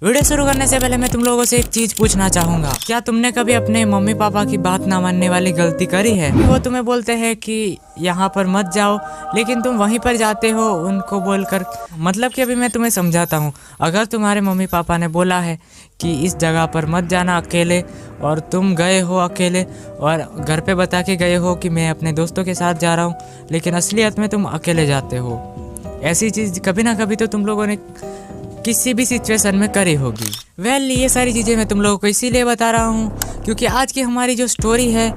Video शुरू करने से पहले मैं तुम लोगों से एक चीज पूछना चाहूंगा, क्या तुमने कभी अपने मम्मी पापा की बात ना मानने वाली गलती करी है? वो तुम्हें बोलते हैं कि यहाँ पर मत जाओ, लेकिन तुम वहीं पर जाते हो उनको बोलकर। मतलब कि अभी मैं तुम्हें समझाता हूँ। अगर तुम्हारे मम्मी पापा ने बोला है कि इस जगह पर मत जाना अकेले, और तुम गए हो अकेले और घर पे बता के गए हो कि मैं अपने दोस्तों के साथ जा रहा हूँ, लेकिन असलियत में तुम अकेले जाते हो। ऐसी चीज़ कभी ना कभी तो तुम लोगों ने किसी भी सिचुएशन में करी होगी। ये सारी चीज़ें मैं तुम लोगों को इसीलिए बता रहा हूँ क्योंकि आज की हमारी जो स्टोरी है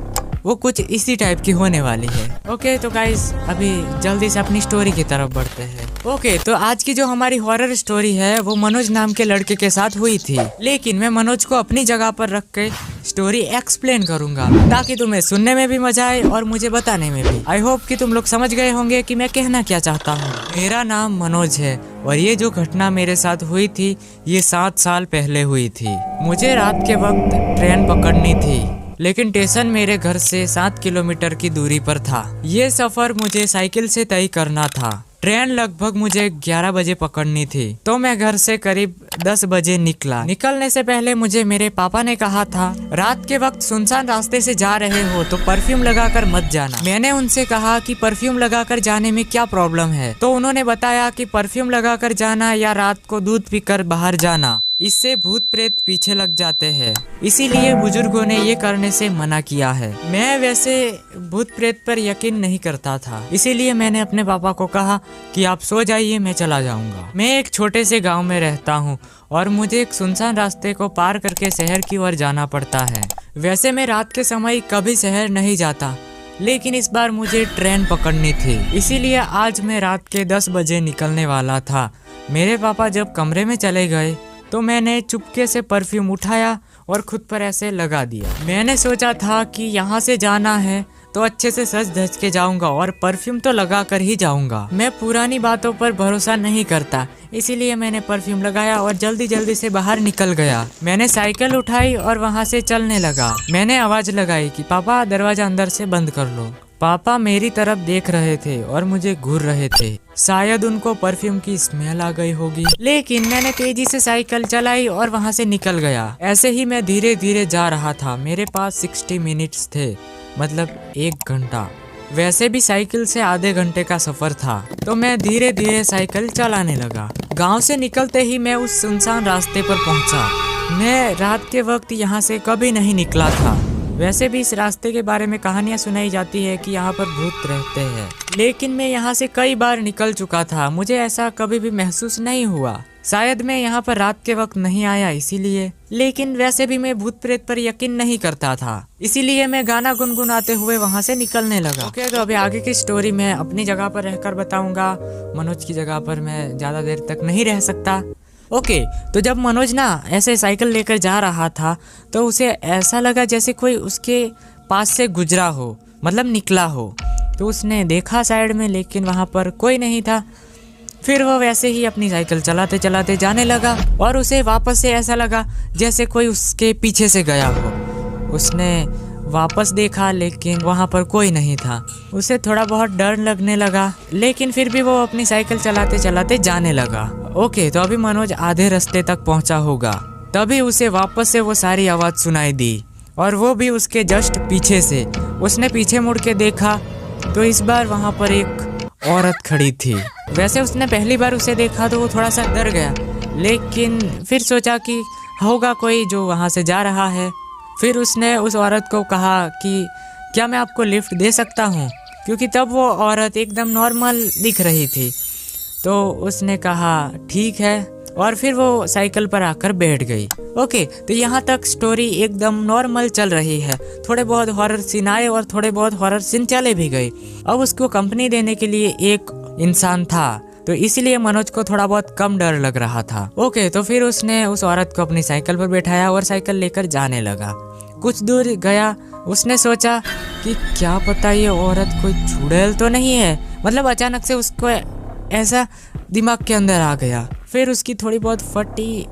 वो कुछ इसी टाइप की होने वाली है। ओके, तो गाइस अभी जल्दी से अपनी स्टोरी की तरफ बढ़ते हैं। ओके, तो आज की जो हमारी हॉरर स्टोरी है वो मनोज नाम के लड़के के साथ हुई थी, लेकिन मैं मनोज को अपनी जगह पर रख के स्टोरी एक्सप्लेन करूंगा ताकि तुम्हें सुनने में भी मजा आए और मुझे बताने में भी। आई होप कि तुम लोग समझ गए होंगे कि मैं कहना क्या चाहता हूँ। मेरा नाम मनोज है और ये जो घटना मेरे साथ हुई थी ये 7 साल पहले हुई थी। मुझे रात के वक्त ट्रेन पकड़नी थी, लेकिन स्टेशन मेरे घर से 7 किलोमीटर की दूरी पर था। ये सफर मुझे साइकिल से तय करना था। ट्रेन लगभग मुझे 11 बजे पकड़नी थी, तो मैं घर से करीब 10 बजे निकला। निकलने से पहले मुझे मेरे पापा ने कहा था, रात के वक्त सुनसान रास्ते से जा रहे हो तो परफ्यूम लगाकर मत जाना। मैंने उनसे कहा कि परफ्यूम लगाकर जाने में क्या प्रॉब्लम है, तो उन्होंने बताया कि परफ्यूम लगाकर जाना या रात को दूध पीकर बाहर जाना, इससे भूत प्रेत पीछे लग जाते हैं, इसीलिए बुजुर्गों ने ये करने से मना किया है। मैं वैसे भूत प्रेत पर यकीन नहीं करता था, इसीलिए मैंने अपने पापा को कहा कि आप सो जाइए, मैं चला जाऊंगा। मैं एक छोटे से गांव में रहता हूँ और मुझे एक सुनसान रास्ते को पार करके शहर की ओर जाना पड़ता है। वैसे मैं रात के समय कभी शहर नहीं जाता, लेकिन इस बार मुझे ट्रेन पकड़नी थी, इसीलिए आज मैं रात के 10 बजे निकलने वाला था। मेरे पापा जब कमरे में चले गए तो मैंने चुपके से परफ्यूम उठाया और खुद पर ऐसे लगा दिया। मैंने सोचा था कि यहाँ से जाना है तो अच्छे से सज धज के जाऊंगा और परफ्यूम तो लगा कर ही जाऊंगा। मैं पुरानी बातों पर भरोसा नहीं करता, इसीलिए मैंने परफ्यूम लगाया और जल्दी जल्दी से बाहर निकल गया। मैंने साइकिल उठाई और वहाँ से चलने लगा। मैंने आवाज लगाई कि पापा दरवाजा अंदर से बंद कर लो। पापा मेरी तरफ देख रहे थे और मुझे घूर रहे थे। शायद उनको परफ्यूम की स्मेल आ गई होगी, लेकिन मैंने तेजी से साइकिल चलाई और वहां से निकल गया। ऐसे ही मैं धीरे धीरे जा रहा था। मेरे पास 60 मिनट्स थे, मतलब 1 घंटा। वैसे भी साइकिल से आधे घंटे का सफर था, तो मैं धीरे धीरे साइकिल चलाने लगा। गांव से निकलते ही मैं उस सुनसान रास्ते पर पहुंचा। मैं रात के वक्त यहाँ से कभी नहीं निकला था। वैसे भी इस रास्ते के बारे में कहानियां सुनाई जाती है कि यहाँ पर भूत रहते हैं, लेकिन मैं यहाँ से कई बार निकल चुका था। मुझे ऐसा कभी भी महसूस नहीं हुआ। शायद मैं यहाँ पर रात के वक्त नहीं आया इसीलिए, लेकिन वैसे भी मैं भूत प्रेत पर यकीन नहीं करता था, इसीलिए मैं गाना गुनगुनाते हुए वहाँ से निकलने लगा। ओके, तो अभी आगे की स्टोरी मैं अपनी जगह पर रहकर बताऊंगा। मनोज की जगह पर मैं ज्यादा देर तक नहीं रह सकता। ओके, तो जब मनोज ना ऐसे साइकिल लेकर जा रहा था तो उसे ऐसा लगा जैसे कोई उसके पास से गुजरा हो, मतलब निकला हो। तो उसने देखा साइड में, लेकिन वहाँ पर कोई नहीं था। फिर वो वैसे ही अपनी साइकिल चलाते चलाते जाने लगा और उसे वापस से ऐसा लगा जैसे कोई उसके पीछे से गया हो। उसने वापस देखा, लेकिन वहाँ पर कोई नहीं था। उसे थोड़ा बहुत डर लगने लगा, लेकिन फिर भी वो अपनी साइकिल चलाते चलाते जाने लगा। ओके, तो अभी मनोज आधे रास्ते तक पहुँचा होगा, तभी उसे वापस से वो सारी आवाज़ सुनाई दी, और वो भी उसके जस्ट पीछे से। उसने पीछे मुड़ के देखा तो इस बार वहाँ पर एक औरत खड़ी थी। वैसे उसने पहली बार उसे देखा तो वो थोड़ा सा डर गया, लेकिन फिर सोचा कि होगा कोई जो वहाँ से जा रहा है। फिर उसने उस औरत को कहा कि क्या मैं आपको लिफ्ट दे सकता हूँ, क्योंकि तब वो औरत एकदम नॉर्मल दिख रही थी। तो उसने कहा ठीक है, और फिर वो साइकिल पर आकर बैठ गई। ओके, तो यहाँ तक स्टोरी एकदम नॉर्मल चल रही है। थोड़े बहुत हॉरर सीन आए और थोड़े बहुत हॉरर सीन चले भी गए। अब उसको कंपनी देने के लिए एक इंसान था, तो इसीलिए मनोज को थोड़ा बहुत कम डर लग रहा था। ओके, तो फिर उसने उस औरत को अपनी साइकिल पर बैठाया और साइकिल लेकर जाने लगा। कुछ दूर गया, उसने सोचा कि क्या पता ये औरत कोई चुड़ैल तो नहीं है। मतलब अचानक से उसको ऐसा दिमाग के अंदर आ गया। फिर उसकी थोड़ी बहुत फटी।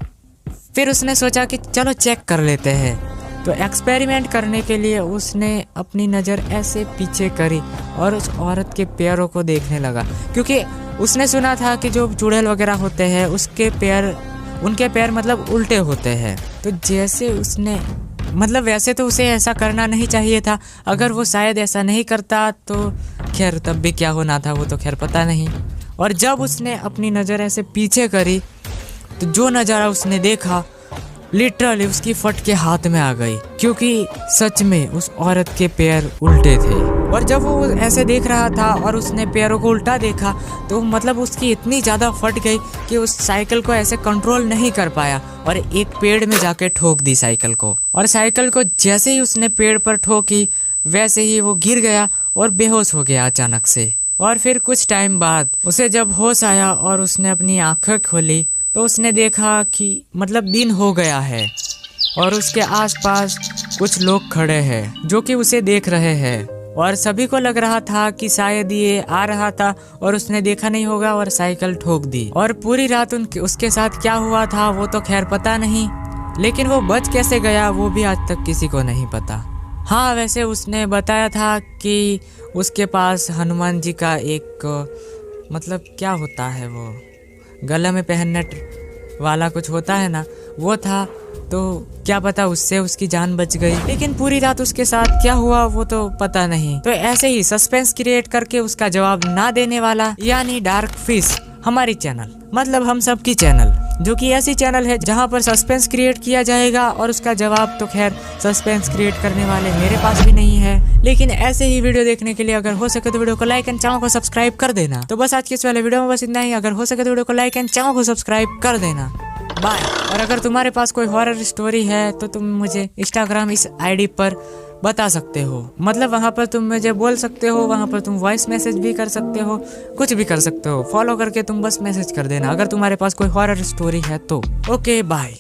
फिर उसने सोचा कि चलो चेक कर लेते हैं। तो एक्सपेरिमेंट करने के लिए उसने अपनी नज़र ऐसे पीछे करी और उस औरत के पैरों को देखने लगा, क्योंकि उसने सुना था कि जो चुड़ैल वगैरह होते हैं उसके पैर उनके पैर मतलब उल्टे होते हैं। तो जैसे उसने मतलब वैसे तो उसे ऐसा करना नहीं चाहिए था, अगर वो शायद ऐसा नहीं करता तो खैर तब भी क्या होना था वो तो खैर पता नहीं। और जब उसने अपनी नज़र ऐसे पीछे करी तो जो नज़ारा उसने देखा लिटरली उसकी फट के हाथ में आ गई, क्योंकि सच में उस औरत के पैर उल्टे थे। और जब वो ऐसे देख रहा था और उसने पैरों को उल्टा देखा तो मतलब उसकी इतनी ज़्यादा फट गई कि उस साइकिल को ऐसे कंट्रोल नहीं कर पाया और एक पेड़ में जाके ठोक दी साइकिल को। और साइकिल को जैसे ही उसने पेड़ पर ठोकी वैसे ही वो गिर गया और बेहोश हो गया अचानक से। और फिर कुछ टाइम बाद उसे जब होश आया और उसने अपनी आंखें खोली तो उसने देखा कि मतलब दिन हो गया है और उसके आसपास कुछ लोग खड़े हैं जो कि उसे देख रहे हैं। और सभी को लग रहा था कि शायद ये आ रहा था और उसने देखा नहीं होगा और साइकिल ठोक दी। और पूरी रात उसके साथ क्या हुआ था वो तो खैर पता नहीं, लेकिन वो बच कैसे गया वो भी आज तक किसी को नहीं पता। हाँ वैसे उसने बताया था कि उसके पास हनुमान जी का एक मतलब क्या होता है वो गले में पहनने वाला कुछ होता है ना, वो था, तो क्या पता उससे उसकी जान बच गई। लेकिन पूरी रात उसके साथ क्या हुआ वो तो पता नहीं। तो ऐसे ही सस्पेंस क्रिएट करके उसका जवाब ना देने वाला यानी डार्क फिश हमारी चैनल मतलब हम सब की चैनल, जो कि ऐसी चैनल है जहां पर सस्पेंस क्रिएट किया जाएगा और उसका जवाब तो खैर सस्पेंस क्रिएट करने वाले मेरे पास भी नहीं है। लेकिन ऐसे ही वीडियो देखने के लिए अगर हो सके तो वीडियो को लाइक एंड चैनल को सब्सक्राइब कर देना। तो बस आज के इस वाले वीडियो में बस इतना ही। अगर हो सके तो वीडियो को लाइक एंड चैनल को सब्सक्राइब कर देना। बाय। और अगर तुम्हारे पास कोई हॉरर स्टोरी है तो तुम मुझे इंस्टाग्राम इस आईडी पर बता सकते हो, मतलब वहाँ पर तुम मुझे बोल सकते हो, वहाँ पर तुम वॉइस मैसेज भी कर सकते हो, कुछ भी कर सकते हो। फॉलो करके तुम बस मैसेज कर देना अगर तुम्हारे पास कोई हॉरर स्टोरी है तो। Okay bye.